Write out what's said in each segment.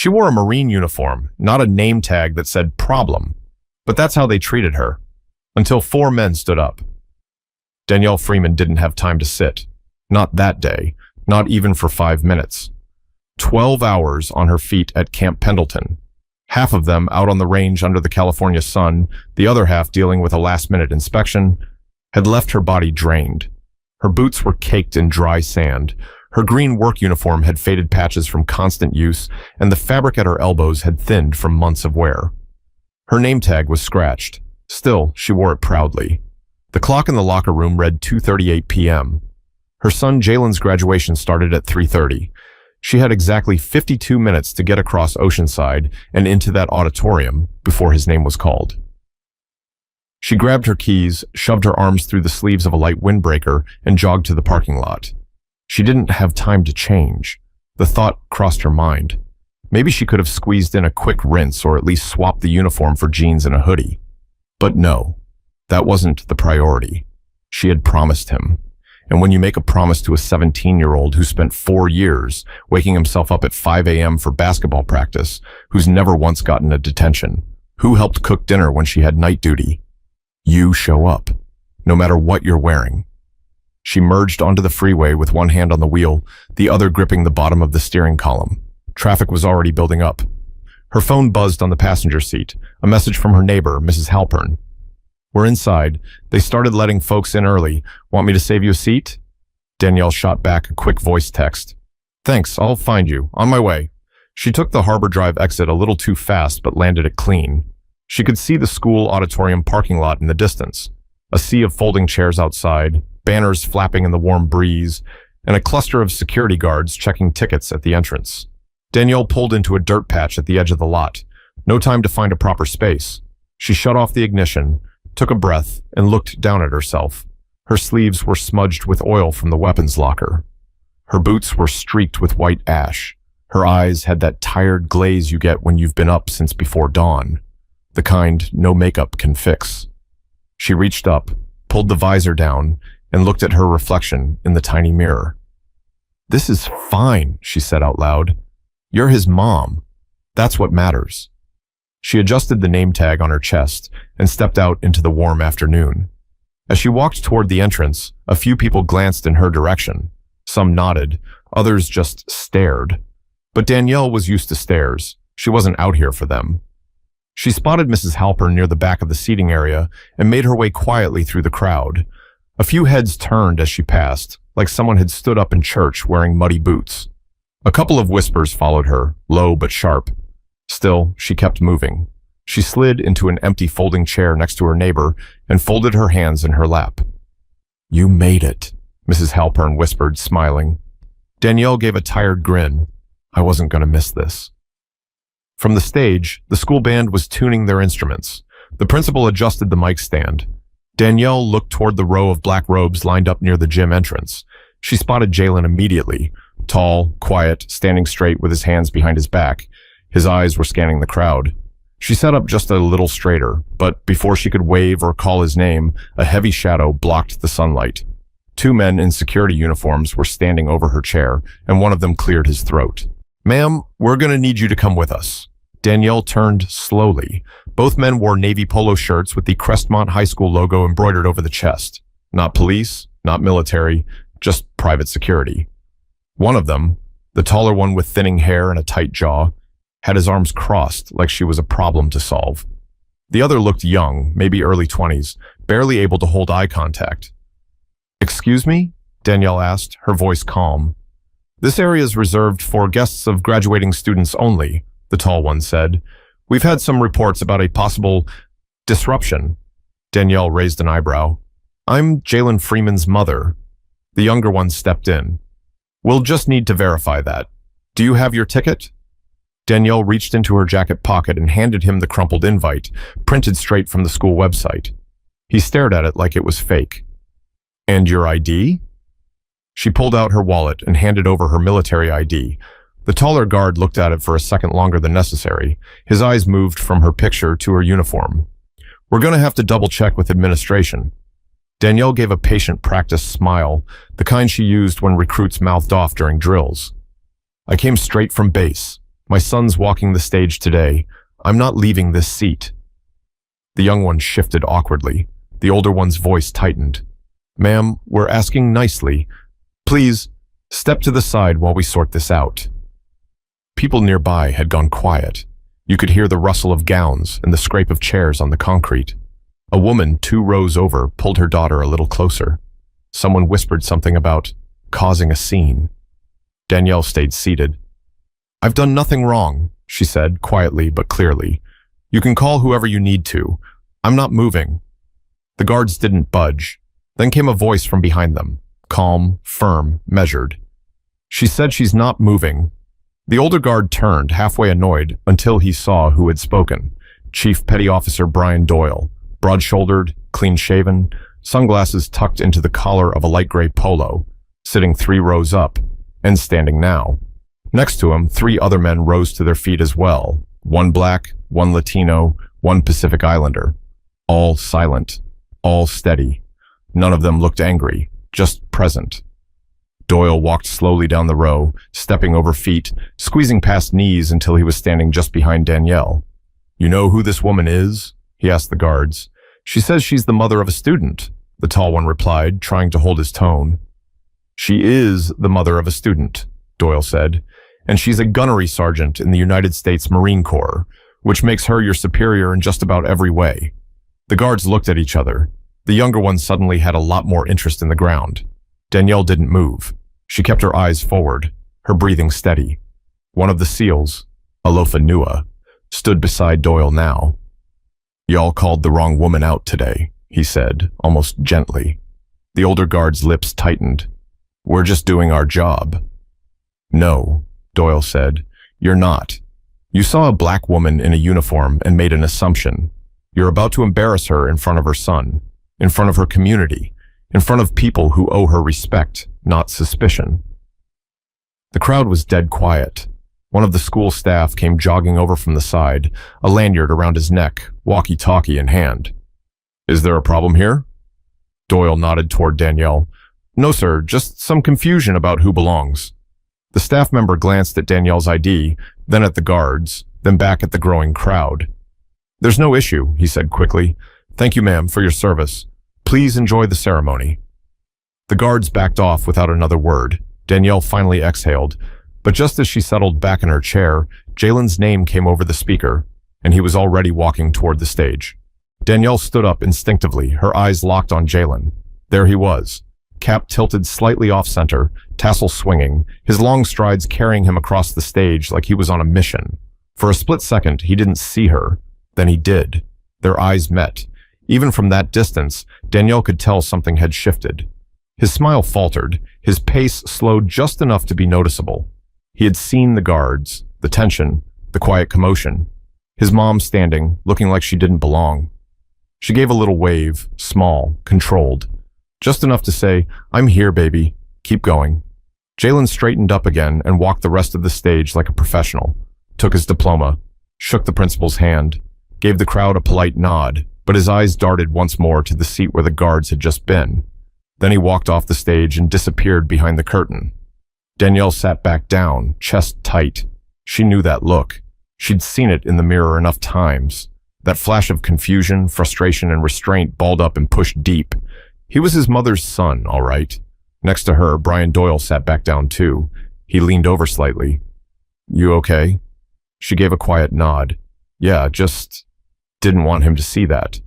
She wore a Marine uniform, not a name tag that said problem. But that's how they treated her. Until 4 men stood up. Danielle Freeman didn't have time to sit. Not that day. Not even for 5 minutes. 12 hours on her feet at Camp Pendleton. Half of them out on the range under the California sun, the other half dealing with a last-minute inspection, had left her body drained. Her boots were caked in dry sand. Her green work uniform had faded patches from constant use, and the fabric at her elbows had thinned from months of wear. Her name tag was scratched. Still, she wore it proudly. The clock in the locker room read 2:38 p.m. Her son Jalen's graduation started at 3:30. She had exactly 52 minutes to get across Oceanside and into that auditorium before his name was called. She grabbed her keys, shoved her arms through the sleeves of a light windbreaker, and jogged to the parking lot. She didn't have time to change. The thought crossed her mind. Maybe she could have squeezed in a quick rinse or at least swapped the uniform for jeans and a hoodie. But no, that wasn't the priority. She had promised him. And when you make a promise to a 17-year-old who spent 4 years waking himself up at 5 a.m. for basketball practice, who's never once gotten a detention, who helped cook dinner when she had night duty, you show up, no matter what you're wearing. She merged onto the freeway with one hand on the wheel, the other gripping the bottom of the steering column. Traffic was already building up. Her phone buzzed on the passenger seat, a message from her neighbor, Mrs. Halpern. We're inside. They started letting folks in early. Want me to save you a seat? Danielle shot back a quick voice text. Thanks, I'll find you. On my way. She took the Harbor Drive exit a little too fast, but landed it clean. She could see the school auditorium parking lot in the distance. A sea of folding chairs outside, banners flapping in the warm breeze, and a cluster of security guards checking tickets at the entrance. Danielle pulled into a dirt patch at the edge of the lot. No time to find a proper space. She shut off the ignition, took a breath, and looked down at herself. Her sleeves were smudged with oil from the weapons locker. Her boots were streaked with white ash. Her eyes had that tired glaze you get when you've been up since before dawn. The kind no makeup can fix. She reached up, pulled the visor down, and looked at her reflection in the tiny mirror. This is fine, she said out loud. You're his mom. That's what matters. She adjusted the name tag on her chest and stepped out into the warm afternoon. As she walked toward the entrance, a few people glanced in her direction. Some nodded, others just stared. But Danielle was used to stares. She wasn't out here for them. She spotted Mrs. Halpern near the back of the seating area and made her way quietly through the crowd. A few heads turned as she passed, like someone had stood up in church wearing muddy boots. A couple of whispers followed her, low but sharp. Still, she kept moving. She slid into an empty folding chair next to her neighbor and folded her hands in her lap. You made it, Mrs. Halpern whispered, smiling. Danielle gave a tired grin. I wasn't going to miss this. From the stage, the school band was tuning their instruments. The principal adjusted the mic stand. Danielle looked toward the row of black robes lined up near the gym entrance. She spotted Jalen immediately. Tall, quiet, standing straight with his hands behind his back. His eyes were scanning the crowd. She sat up just a little straighter, but before she could wave or call his name, a heavy shadow blocked the sunlight. 2 men in security uniforms were standing over her chair, and one of them cleared his throat. Ma'am, we're going to need you to come with us. Danielle turned slowly. Both men wore navy polo shirts with the Crestmont High School logo embroidered over the chest. Not police, not military, just private security. One of them, the taller one with thinning hair and a tight jaw, had his arms crossed like she was a problem to solve. The other looked young, maybe early 20s, barely able to hold eye contact. Excuse me? Danielle asked, her voice calm. This area is reserved for guests of graduating students only, the tall one said. We've had some reports about a possible disruption. Danielle raised an eyebrow. I'm Jalen Freeman's mother. The younger one stepped in. We'll just need to verify that. Do you have your ticket? Danielle reached into her jacket pocket and handed him the crumpled invite, printed straight from the school website. He stared at it like it was fake. And your ID? She pulled out her wallet and handed over her military ID. The taller guard looked at it for a second longer than necessary. His eyes moved from her picture to her uniform. We're going to have to double-check with administration. Danielle gave a patient practice smile, the kind she used when recruits mouthed off during drills. I came straight from base. My son's walking the stage today. I'm not leaving this seat." The young one shifted awkwardly. The older one's voice tightened. "Ma'am, we're asking nicely. Please, step to the side while we sort this out." People nearby had gone quiet. You could hear the rustle of gowns and the scrape of chairs on the concrete. A woman 2 rows over pulled her daughter a little closer. Someone whispered something about causing a scene. Danielle stayed seated. "I've done nothing wrong," she said, quietly but clearly. "You can call whoever you need to. I'm not moving." The guards didn't budge. Then came a voice from behind them, calm, firm, measured. "She said she's not moving." The older guard turned, halfway annoyed, until he saw who had spoken. Chief Petty Officer Brian Doyle, broad-shouldered, clean-shaven, sunglasses tucked into the collar of a light gray polo, sitting 3 rows up, and standing now. Next to him, 3 other men rose to their feet as well, 1 black, 1 Latino, 1 Pacific Islander. All silent, all steady. None of them looked angry, just present. Doyle walked slowly down the row, stepping over feet, squeezing past knees until he was standing just behind Danielle. "You know who this woman is?" he asked the guards. "She says she's the mother of a student," the tall one replied, trying to hold his tone. "She is the mother of a student," Doyle said, "and she's a gunnery sergeant in the United States Marine Corps, which makes her your superior in just about every way." The guards looked at each other. The younger one suddenly had a lot more interest in the ground. Danielle didn't move. She kept her eyes forward, her breathing steady. One of the SEALs, Alofa Nua, stood beside Doyle now. "Y'all called the wrong woman out today," he said, almost gently. The older guard's lips tightened. "We're just doing our job." "No," Doyle said, "you're not. You saw a black woman in a uniform and made an assumption. You're about to embarrass her in front of her son, in front of her community, in front of people who owe her respect, not suspicion." The crowd was dead quiet. One of the school staff came jogging over from the side, a lanyard around his neck, walkie-talkie in hand. "Is there a problem here?" Doyle nodded toward Danielle. "No, sir, just some confusion about who belongs." The staff member glanced at Danielle's ID, then at the guards, then back at the growing crowd. "There's no issue," he said quickly. "Thank you, ma'am, for your service. Please enjoy the ceremony." The guards backed off without another word. Danielle finally exhaled, but just as she settled back in her chair, Jalen's name came over the speaker, and he was already walking toward the stage. Danielle stood up instinctively, her eyes locked on Jalen. There he was, cap tilted slightly off-center, tassel swinging, his long strides carrying him across the stage like he was on a mission. For a split second, he didn't see her. Then he did. Their eyes met. Even from that distance, Danielle could tell something had shifted. His smile faltered, his pace slowed just enough to be noticeable. He had seen the guards, the tension, the quiet commotion. His mom standing, looking like she didn't belong. She gave a little wave, small, controlled. Just enough to say, "I'm here, baby. Keep going." Jalen straightened up again and walked the rest of the stage like a professional. Took his diploma, shook the principal's hand, gave the crowd a polite nod, but his eyes darted once more to the seat where the guards had just been. Then he walked off the stage and disappeared behind the curtain. Danielle sat back down, chest tight. She knew that look. She'd seen it in the mirror enough times. That flash of confusion, frustration, and restraint balled up and pushed deep. He was his mother's son, all right. Next to her, Brian Doyle sat back down too. He leaned over slightly. "You okay?" She gave a quiet nod. "Yeah, just didn't want him to see that."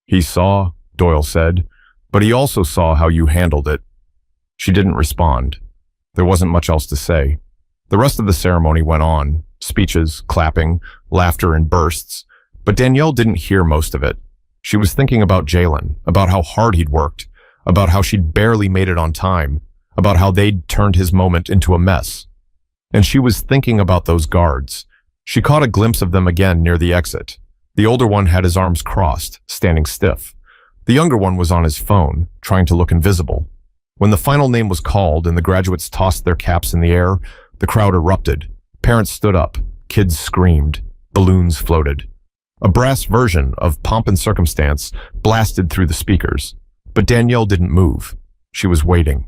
"He saw," Doyle said, "but he also saw how you handled it." She didn't respond. There wasn't much else to say. The rest of the ceremony went on, speeches, clapping, laughter in bursts, but Danielle didn't hear most of it. She was thinking about Jalen, about how hard he'd worked, about how she'd barely made it on time, about how they'd turned his moment into a mess. And she was thinking about those guards. She caught a glimpse of them again near the exit. The older one had his arms crossed, standing stiff. The younger one was on his phone, trying to look invisible. When the final name was called and the graduates tossed their caps in the air, the crowd erupted. Parents stood up, kids screamed, balloons floated. A brass version of Pomp and Circumstance blasted through the speakers, but Danielle didn't move. She was waiting.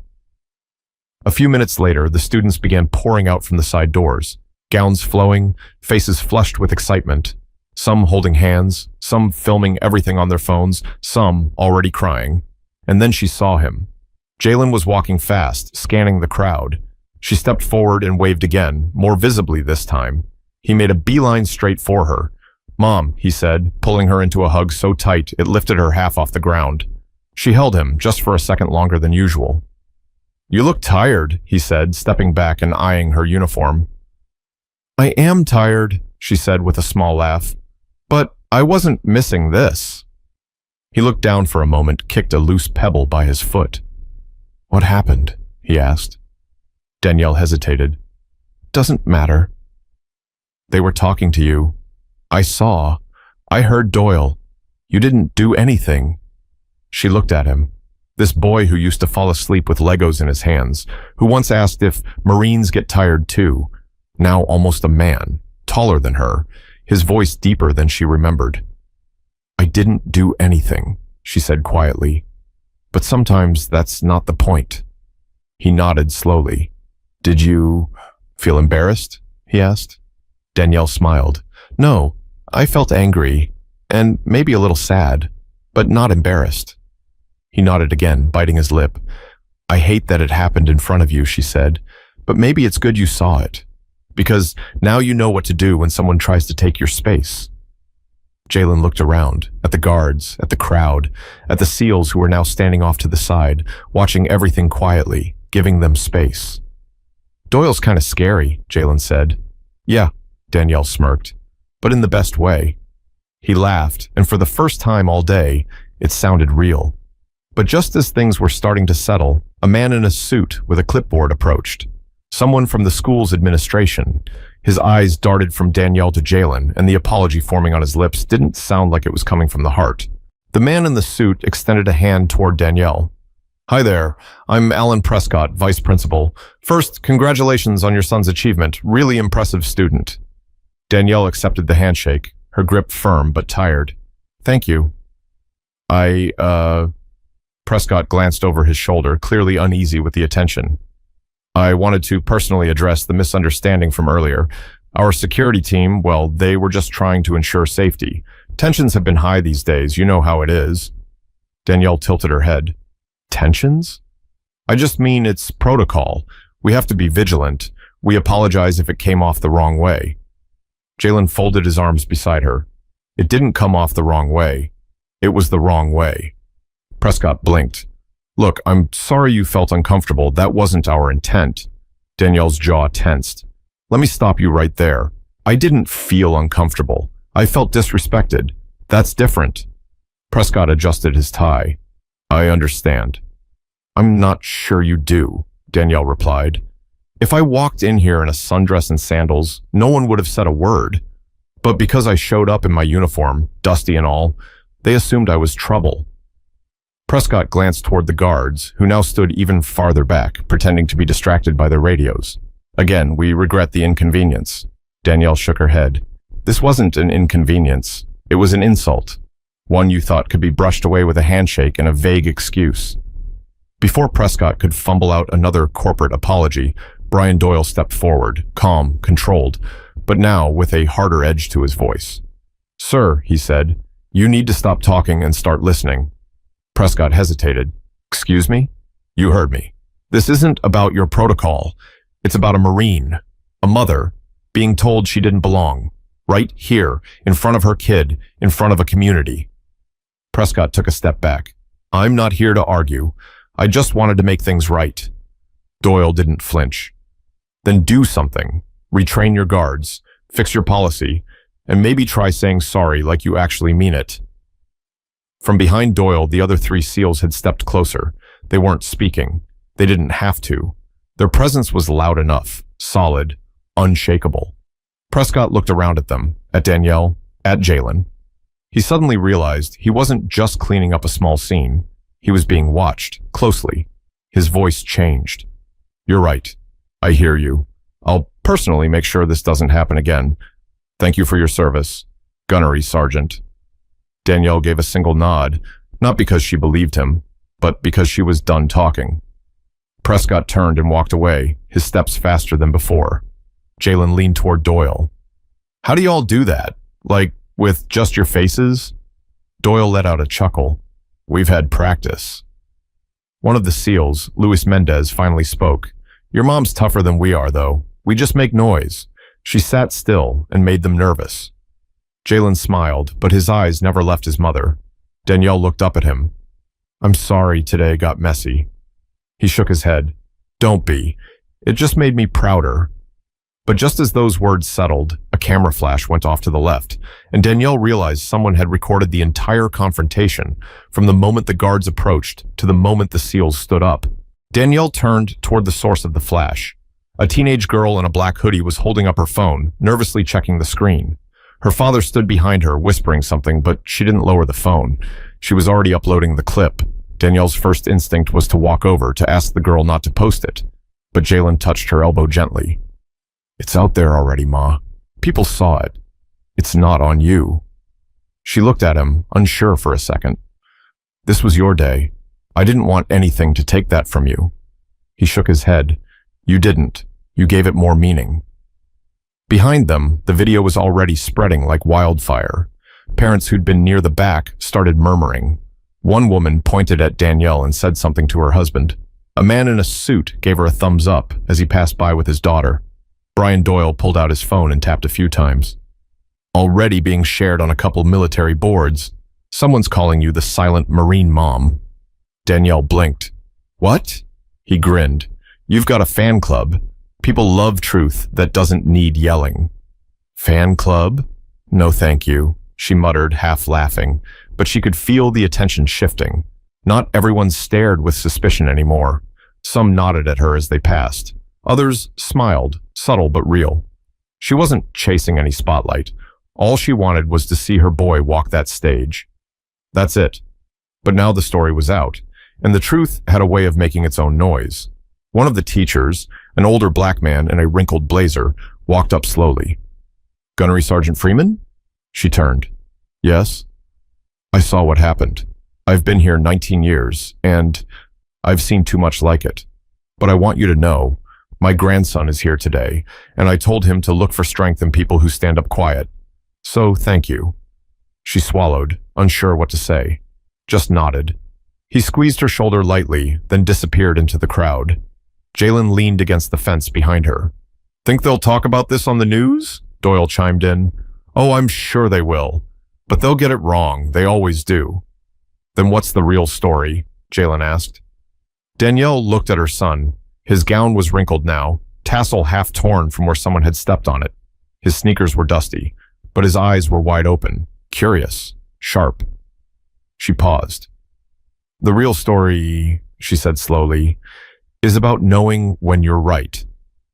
A few minutes later, the students began pouring out from the side doors. Gowns flowing, faces flushed with excitement. Some holding hands, some filming everything on their phones, some already crying. And then she saw him. Jalen was walking fast, scanning the crowd. She stepped forward and waved again, more visibly this time. He made a beeline straight for her. "Mom," he said, pulling her into a hug so tight it lifted her half off the ground. She held him, just for a second longer than usual. "You look tired," he said, stepping back and eyeing her uniform. "I am tired," she said with a small laugh. "But I wasn't missing this." He looked down for a moment, kicked a loose pebble by his foot. "What happened?" he asked. Danielle hesitated. "Doesn't matter." "They were talking to you. I saw. I heard Doyle. You didn't do anything." She looked at him. This boy who used to fall asleep with Legos in his hands, who once asked if Marines get tired too, now almost a man, taller than her, his voice deeper than she remembered. "I didn't do anything," she said quietly. "But sometimes that's not the point." He nodded slowly. "Did you feel embarrassed?" he asked. Danielle smiled. "No, I felt angry, and maybe a little sad, but not embarrassed." He nodded again, biting his lip. "I hate that it happened in front of you," she said, "but maybe it's good you saw it, because now you know what to do when someone tries to take your space." Jalen looked around, at the guards, at the crowd, at the SEALs who were now standing off to the side, watching everything quietly, giving them space. "Doyle's kind of scary," Jalen said. "Yeah," Danielle smirked, "but in the best way." He laughed, and for the first time all day, it sounded real. But just as things were starting to settle, a man in a suit with a clipboard approached. Someone from the school's administration. His eyes darted from Danielle to Jalen, and the apology forming on his lips didn't sound like it was coming from the heart. The man in the suit extended a hand toward Danielle. "Hi there. I'm Alan Prescott, Vice Principal. First, congratulations on your son's achievement. Really impressive student." Danielle accepted the handshake, her grip firm but tired. "Thank you." Prescott glanced over his shoulder, clearly uneasy with the attention. "I wanted to personally address the misunderstanding from earlier. Our security team, well, they were just trying to ensure safety. Tensions have been high these days, you know how it is." Danielle tilted her head. "Tensions?" "I just mean it's protocol. We have to be vigilant. We apologize if it came off the wrong way." Jalen folded his arms beside her. "It didn't come off the wrong way. It was the wrong way." Prescott blinked. "Look, I'm sorry you felt uncomfortable. That wasn't our intent." Danielle's jaw tensed. "Let me stop you right there. I didn't feel uncomfortable. I felt disrespected. That's different." Prescott adjusted his tie. "I understand." "I'm not sure you do," Danielle replied. "If I walked in here in a sundress and sandals, no one would have said a word. But because I showed up in my uniform, dusty and all, they assumed I was trouble." Prescott glanced toward the guards, who now stood even farther back, pretending to be distracted by their radios. "Again, we regret the inconvenience." Danielle shook her head. "This wasn't an inconvenience. It was an insult. One you thought could be brushed away with a handshake and a vague excuse." Before Prescott could fumble out another corporate apology, Brian Doyle stepped forward, calm, controlled, but now with a harder edge to his voice. "Sir," he said, "you need to stop talking and start listening." Prescott hesitated. "Excuse me?" "You heard me. This isn't about your protocol. It's about a Marine, a mother, being told she didn't belong, right here, in front of her kid, in front of a community." Prescott took a step back. "I'm not here to argue. I just wanted to make things right." Doyle didn't flinch. "Then do something. Retrain your guards, fix your policy, and maybe try saying sorry like you actually mean it." From behind Doyle, the other three SEALs had stepped closer. They weren't speaking. They didn't have to. Their presence was loud enough, solid, unshakable. Prescott looked around at them, at Danielle, at Jalen. He suddenly realized he wasn't just cleaning up a small scene. He was being watched, closely. His voice changed. "You're right. I hear you. I'll personally make sure this doesn't happen again. Thank you for your service. Gunnery, Sergeant." Danielle gave a single nod, not because she believed him, but because she was done talking. Prescott turned and walked away, his steps faster than before. Jalen leaned toward Doyle. How do you all do that? Like, with just your faces? Doyle let out a chuckle. We've had practice. One of the SEALs, Luis Mendez, finally spoke. Your mom's tougher than we are, though. We just make noise. She sat still and made them nervous. Jalen smiled, but his eyes never left his mother. Danielle looked up at him. I'm sorry today got messy. He shook his head. Don't be. It just made me prouder. But just as those words settled, a camera flash went off to the left, and Danielle realized someone had recorded the entire confrontation from the moment the guards approached to the moment the SEALs stood up. Danielle turned toward the source of the flash. A teenage girl in a black hoodie was holding up her phone, nervously checking the screen. Her father stood behind her, whispering something, but she didn't lower the phone. She was already uploading the clip. Danielle's first instinct was to walk over to ask the girl not to post it, but Jalen touched her elbow gently. It's out there already, Ma. People saw it. It's not on you. She looked at him, unsure for a second. This was your day. I didn't want anything to take that from you. He shook his head. You didn't. You gave it more meaning. Behind them, the video was already spreading like wildfire. Parents who'd been near the back started murmuring. One woman pointed at Danielle and said something to her husband. A man in a suit gave her a thumbs up as he passed by with his daughter. Brian Doyle pulled out his phone and tapped a few times. Already being shared on a couple military boards. Someone's calling you the silent Marine mom. Danielle blinked. What? He grinned. You've got a fan club. People love truth that doesn't need yelling. Fan club? No thank you, she muttered, half laughing, but she could feel the attention shifting. Not everyone stared with suspicion anymore. Some nodded at her as they passed. Others smiled, subtle but real. She wasn't chasing any spotlight. All she wanted was to see her boy walk that stage. That's it. But now the story was out, and the truth had a way of making its own noise. One of the teachers, an older black man in a wrinkled blazer, walked up slowly. Gunnery Sergeant Freeman? She turned. Yes? I saw what happened. I've been here 19 years, and I've seen too much like it. But I want you to know, my grandson is here today, and I told him to look for strength in people who stand up quiet. So thank you. She swallowed, unsure what to say. Just nodded. He squeezed her shoulder lightly, then disappeared into the crowd. Jalen leaned against the fence behind her. Think they'll talk about this on the news? Doyle chimed in. Oh, I'm sure they will. But they'll get it wrong. They always do. Then what's the real story? Jalen asked. Danielle looked at her son. His gown was wrinkled now, tassel half torn from where someone had stepped on it. His sneakers were dusty, but his eyes were wide open, curious, sharp. She paused. The real story, she said slowly, is about knowing when you're right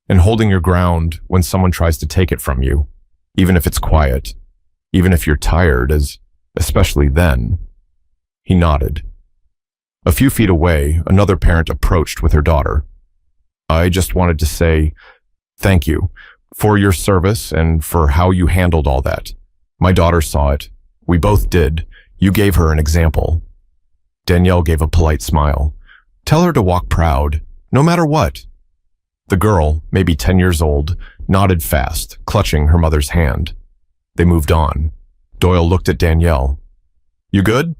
and holding your ground when someone tries to take it from you, even if it's quiet, even if you're tired, especially then. He nodded. A few feet away, another parent approached with her daughter. I just wanted to say thank you for your service and for how you handled all that. My daughter saw it. We both did. You gave her an example. Danielle gave a polite smile. Tell her to walk proud, no matter what. The girl, maybe 10 years old, nodded fast, clutching her mother's hand. They moved on. Doyle looked at Danielle. You good?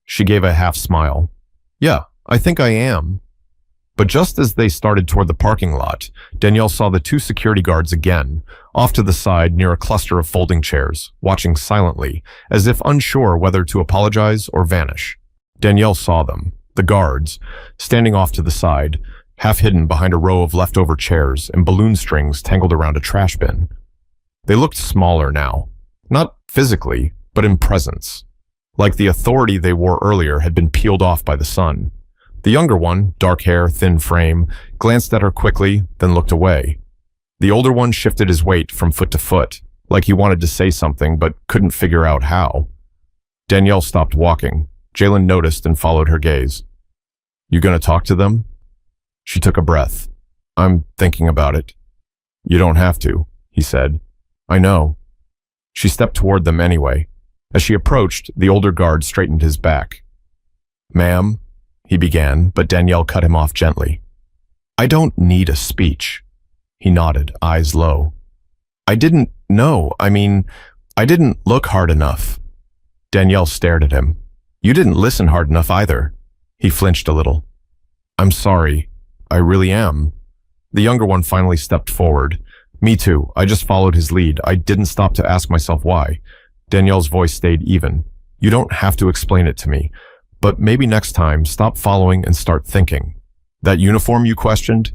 She gave a half smile. Yeah, I think I am. But just as they started toward the parking lot, Danielle saw the two security guards again, off to the side near a cluster of folding chairs, watching silently, as if unsure whether to apologize or vanish. Danielle saw them, the guards, standing off to the side, half hidden behind a row of leftover chairs and balloon strings tangled around a trash bin. They looked smaller now, not physically, but in presence. Like the authority they wore earlier had been peeled off by the sun. The younger one, dark hair, thin frame, glanced at her quickly, then looked away. The older one shifted his weight from foot to foot, like he wanted to say something but couldn't figure out how. Danielle stopped walking. Jalen noticed and followed her gaze. You gonna talk to them? She took a breath. I'm thinking about it. You don't have to, he said. I know. She stepped toward them anyway. As she approached, the older guard straightened his back. Ma'am, he began, but Danielle cut him off gently. I don't need a speech. He nodded, eyes low. I didn't know. I didn't look hard enough. Danielle stared at him. You didn't listen hard enough either. He flinched a little. I'm sorry. I really am. The younger one finally stepped forward. Me too. I just followed his lead. I didn't stop to ask myself why. Danielle's voice stayed even. You don't have to explain it to me, but maybe next time stop following and start thinking. That uniform you questioned?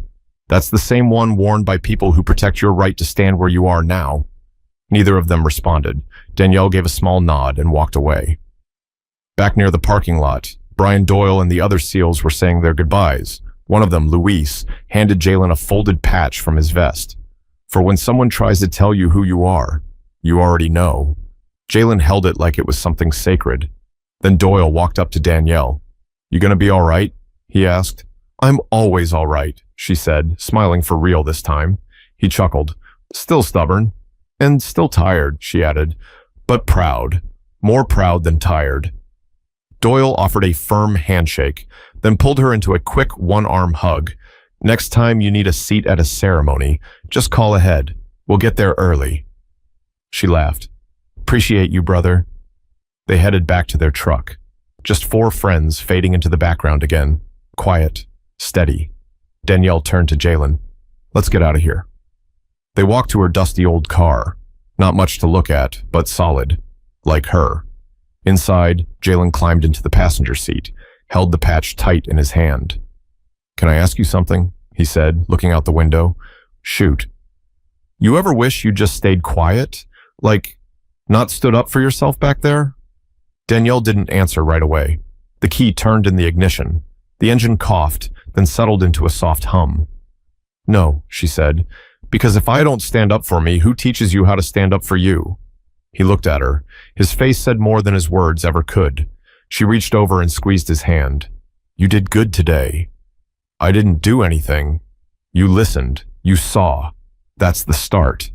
That's the same one worn by people who protect your right to stand where you are now. Neither of them responded. Danielle gave a small nod and walked away. Back near the parking lot, Brian Doyle and the other SEALs were saying their goodbyes. One of them, Luis, handed Jalen a folded patch from his vest. For when someone tries to tell you who you are, you already know. Jalen held it like it was something sacred. Then Doyle walked up to Danielle. You gonna be all right? He asked. I'm always all right, she said, smiling for real this time. He chuckled. Still stubborn. And still tired, she added, but proud. More proud than tired. Doyle offered a firm handshake, then pulled her into a quick one-arm hug. Next time you need a seat at a ceremony, just call ahead. We'll get there early. She laughed. Appreciate you, brother. They headed back to their truck. Just four friends fading into the background again. Quiet, steady. Danielle turned to Jalen. Let's get out of here. They walked to her dusty old car. Not much to look at, but solid. Like her. Inside, Jalen climbed into the passenger seat, held the patch tight in his hand. Can I ask you something? He said, looking out the window. Shoot. You ever wish you just stayed quiet? Like, not stood up for yourself back there? Danielle didn't answer right away. The key turned in the ignition. The engine coughed, then settled into a soft hum. No, she said, because if I don't stand up for me, who teaches you how to stand up for you? He looked at her. His face said more than his words ever could. She reached over and squeezed his hand. You did good today. I didn't do anything. You listened. You saw. That's the start.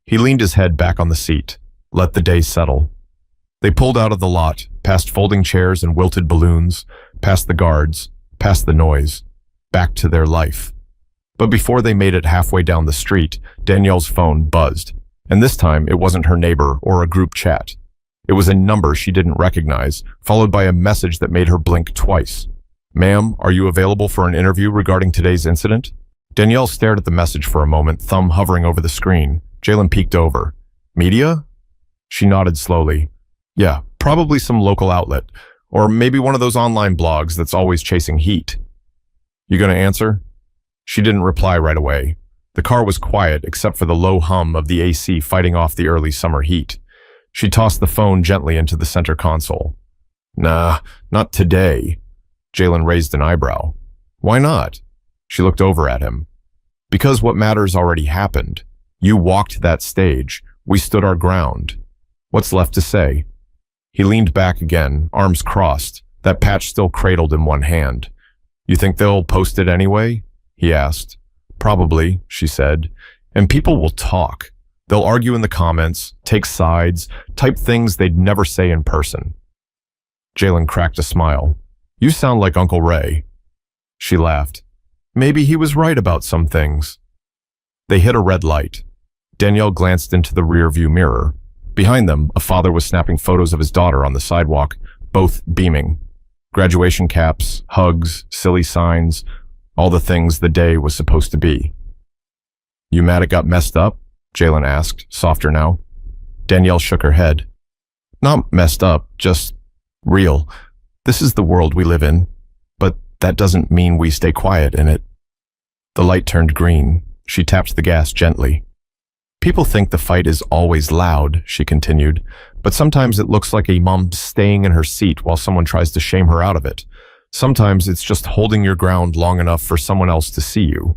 He leaned his head back on the seat. Let the day settle. They pulled out of the lot, past folding chairs and wilted balloons, past the guards, past the noise, back to their life. But before they made it halfway down the street, Danielle's phone buzzed. And this time, it wasn't her neighbor or a group chat. It was a number she didn't recognize, followed by a message that made her blink twice. Ma'am, are you available for an interview regarding today's incident? Danielle stared at the message for a moment, thumb hovering over the screen. Jalen peeked over. Media? She nodded slowly. Yeah, probably some local outlet. Or maybe one of those online blogs that's always chasing heat. You gonna answer? She didn't reply right away. The car was quiet except for the low hum of the AC fighting off the early summer heat. She tossed the phone gently into the center console. Nah, not today. Jalen raised an eyebrow. Why not? She looked over at him. Because what matters already happened. You walked that stage. We stood our ground. What's left to say? He leaned back again, arms crossed, that patch still cradled in one hand. You think they'll post it anyway? He asked. Probably, she said. And people will talk. They'll argue in the comments, take sides, type things they'd never say in person. Jalen cracked a smile. You sound like Uncle Ray. She laughed. Maybe he was right about some things. They hit a red light. Danielle glanced into the rearview mirror. Behind them, a father was snapping photos of his daughter on the sidewalk, both beaming. Graduation caps, hugs, silly signs, all the things the day was supposed to be. You mad it got messed up? Jalen asked, softer now. Danielle shook her head. Not messed up, just real. This is the world we live in, but that doesn't mean we stay quiet in it. The light turned green. She tapped the gas gently. People think the fight is always loud, she continued, but sometimes it looks like a mom staying in her seat while someone tries to shame her out of it. Sometimes it's just holding your ground long enough for someone else to see you.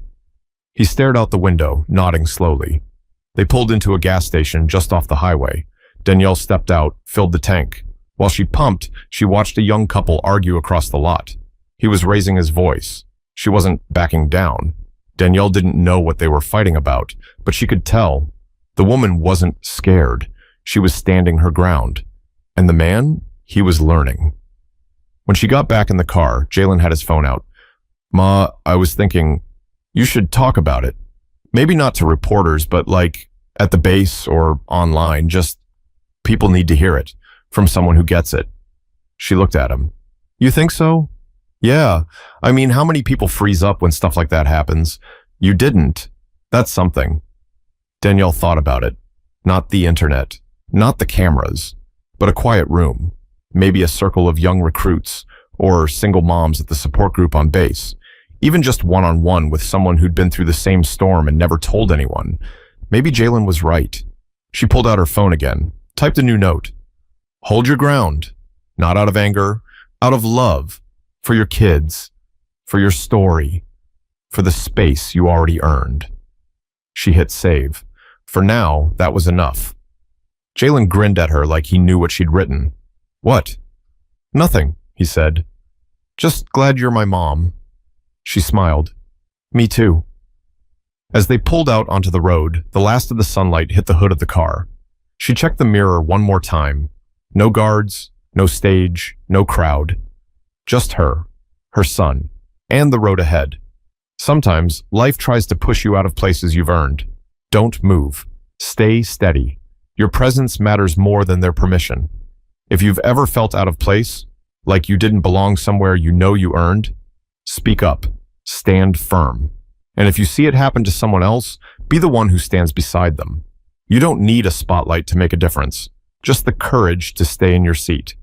He stared out the window, nodding slowly. They pulled into a gas station just off the highway. Danielle stepped out, filled the tank. While she pumped, she watched a young couple argue across the lot. He was raising his voice. She wasn't backing down. Danielle didn't know what they were fighting about, but she could tell. The woman wasn't scared. She was standing her ground. And the man, he was learning. When she got back in the car, Jalen had his phone out. Ma, I was thinking, you should talk about it. Maybe not to reporters, but like, At the base or online, just people need to hear it from someone who gets it. She looked at him. You think so? Yeah. I mean, how many people freeze up when stuff like that happens? You didn't. That's something. Danielle thought about it. Not the internet, not the cameras, but a quiet room, maybe a circle of young recruits or single moms at the support group on base, even just one-on-one with someone who'd been through the same storm and never told anyone. Maybe Jalen was right. She pulled out her phone again, typed a new note. Hold your ground, not out of anger, out of love, for your kids, for your story, for the space you already earned. She hit save. For now, that was enough. Jalen grinned at her like he knew what she'd written. What? Nothing, he said. Just glad you're my mom. She smiled. Me too. As they pulled out onto the road, the last of the sunlight hit the hood of the car. She checked the mirror one more time. No guards, no stage, no crowd. Just her, her son, and the road ahead. Sometimes life tries to push you out of places you've earned. Don't move. Stay steady. Your presence matters more than their permission. If you've ever felt out of place, like you didn't belong somewhere you know you earned, speak up. Stand firm. And if you see it happen to someone else, be the one who stands beside them. You don't need a spotlight to make a difference. Just the courage to stay in your seat.